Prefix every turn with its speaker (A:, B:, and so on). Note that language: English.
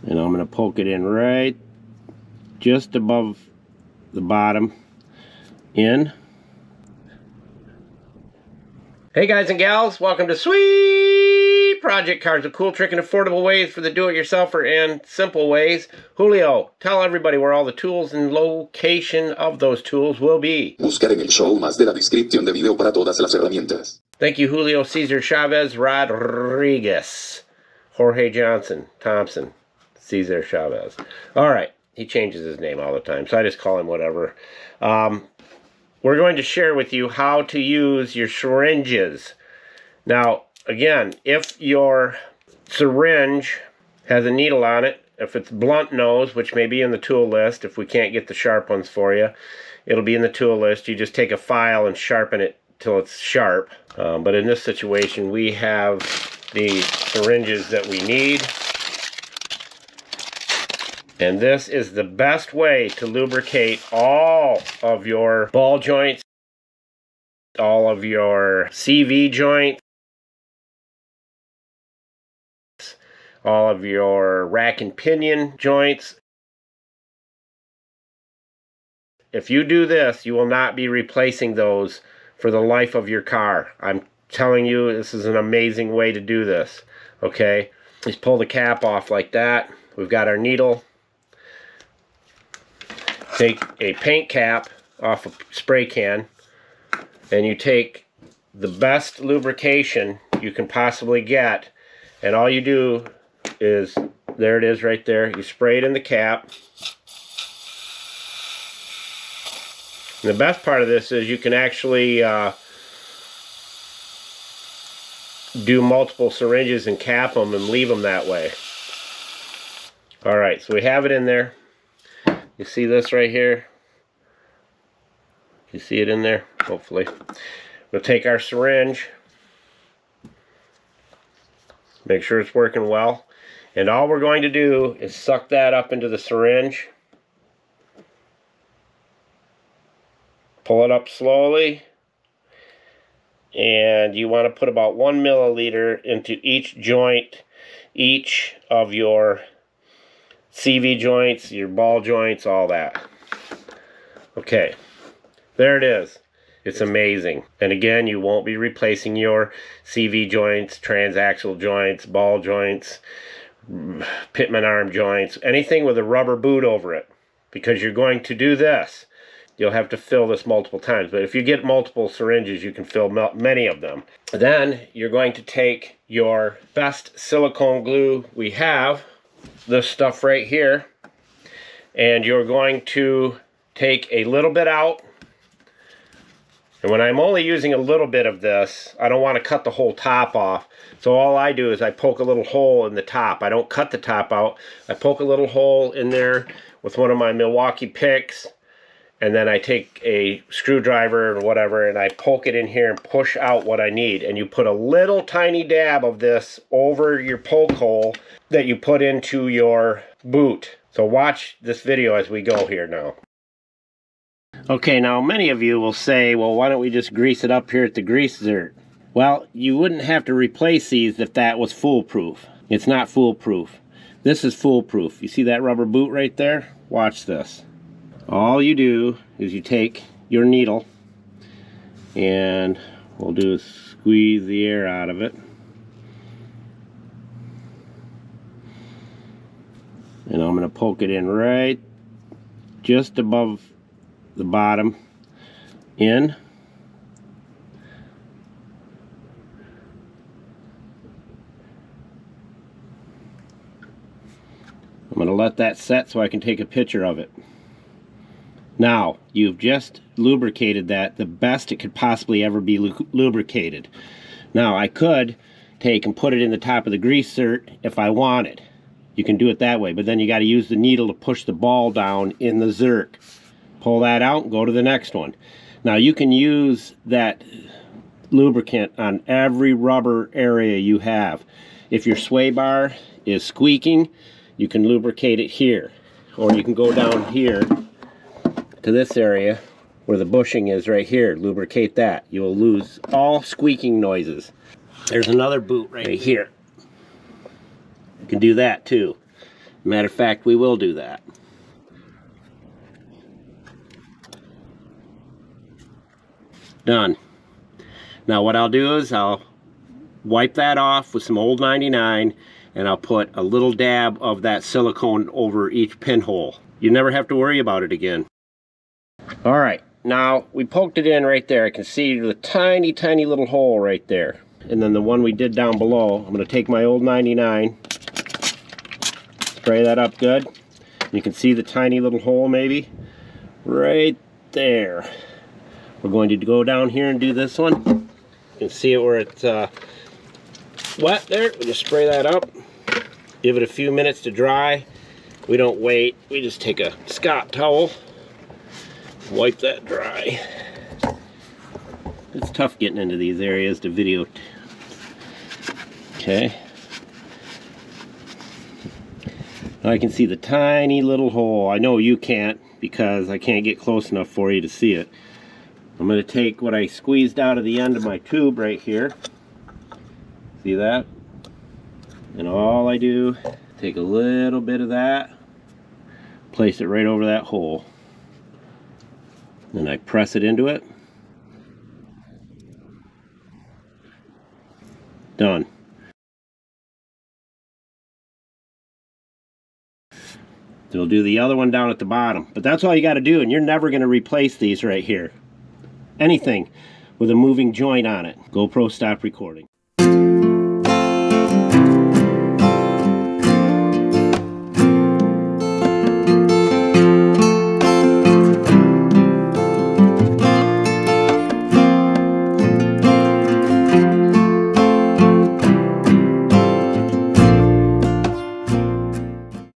A: And I'm going to poke it in right just above the bottom in. Hey guys and gals, welcome to Sweet Project Cards, a cool, trick, and affordable ways for the do-it-yourselfer and simple ways. Julio, tell everybody where all the tools and location of those tools will be.
B: Buscar en el show más de la descripción de video para todas las herramientas.
A: Thank you, Julio Cesar Chavez Rodriguez. Jorge Johnson Thompson Cesar Chavez. All right, he changes his name all the time, so I just call him whatever. We're going to share with you how to use your syringes. Now, again, if your syringe has a needle on it, if it's blunt nose, which may be in the tool list, if we can't get the sharp ones for you, it'll be in the tool list. You just take a file and sharpen it till it's sharp. But in this situation, we have the syringes that we need. And this is the best way to lubricate all of your ball joints, all of your CV joints, all of your rack and pinion joints. If you do this, you will not be replacing those for the life of your car. I'm telling you, this is an amazing way to do this. Okay, just pull the cap off like that. We've got our needle. Take a paint cap off a spray can, and you take the best lubrication you can possibly get, and all you do is, there it is right there, you spray it in the cap. And the best part of this is you can actually do multiple syringes and cap them and leave them that way. Alright, so we have it in there. You see this right here? You see it in there? Hopefully. We'll take our syringe, make sure it's working well, and all we're going to do is suck that up into the syringe. Pull it up slowly, and you want to put about 1 milliliter into each joint, each of your CV joints, your ball joints, all that. Okay, there it is. It's amazing. And again, you won't be replacing your CV joints, transaxle joints, ball joints, pitman arm joints, anything with a rubber boot over it, because you're going to do this. You'll have to fill this multiple times, but if you get multiple syringes, you can fill many of them. Then you're going to take your best silicone glue we have, this stuff right here, and you're going to take a little bit out. And when I'm only using a little bit of this, I don't want to cut the whole top off, so all I do is I poke a little hole in the top. I don't cut the top out. I poke a little hole in there with one of my Milwaukee picks, and then I take a screwdriver or whatever and I poke it in here and push out what I need. And you put a little tiny dab of this over your poke hole that you put into your boot. So watch this video as we go here now. Okay, now many of you will say, well, why don't we just grease it up here at the grease zert? Well, you wouldn't have to replace these if that was foolproof. It's not foolproof. This is foolproof. You see that rubber boot right there? Watch this. All you do is you take your needle, and we'll do is squeeze the air out of it. And I'm going to poke it in right just above the bottom in. I'm going to let that set so I can take a picture of it. Now, you've just lubricated that the best it could possibly ever be lubricated. Now, I could take and put it in the top of the grease zert if I wanted. You can do it that way, but then you got to use the needle to push the ball down in the zerk. Pull that out and go to the next one. Now, you can use that lubricant on every rubber area you have. If your sway bar is squeaking, you can lubricate it here. Or you can go down here to this area where the bushing is right here. Lubricate that. You will lose all squeaking noises. There's another boot right here. You can do that too. Matter of fact, we will do that. Done. Now what I'll do is I'll wipe that off with some old 99 and I'll put a little dab of that silicone over each pinhole. You never have to worry about it again. Alright, now we poked it in right there. I can see the tiny little hole right there. And then the one we did down below, I'm going to take my old 99, spray that up good. You can see the tiny little hole maybe right there. We're going to go down here and do this one. You can see it where it's wet there. We just spray that up. Give it a few minutes to dry. We don't wait. We just take a Scott towel, wipe that dry. It's tough getting into these areas to video. Okay. Now I can see the tiny little hole. I know you can't because I can't get close enough for you to see it. I'm going to take what I squeezed out of the end of my tube right here. See that? And all I do, take a little bit of that, place it right over that hole. Then I press it into it. Done. We'll do the other one down at the bottom. But that's all you got to do, and you're never going to replace these right here. Anything with a moving joint on it. GoPro, stop recording.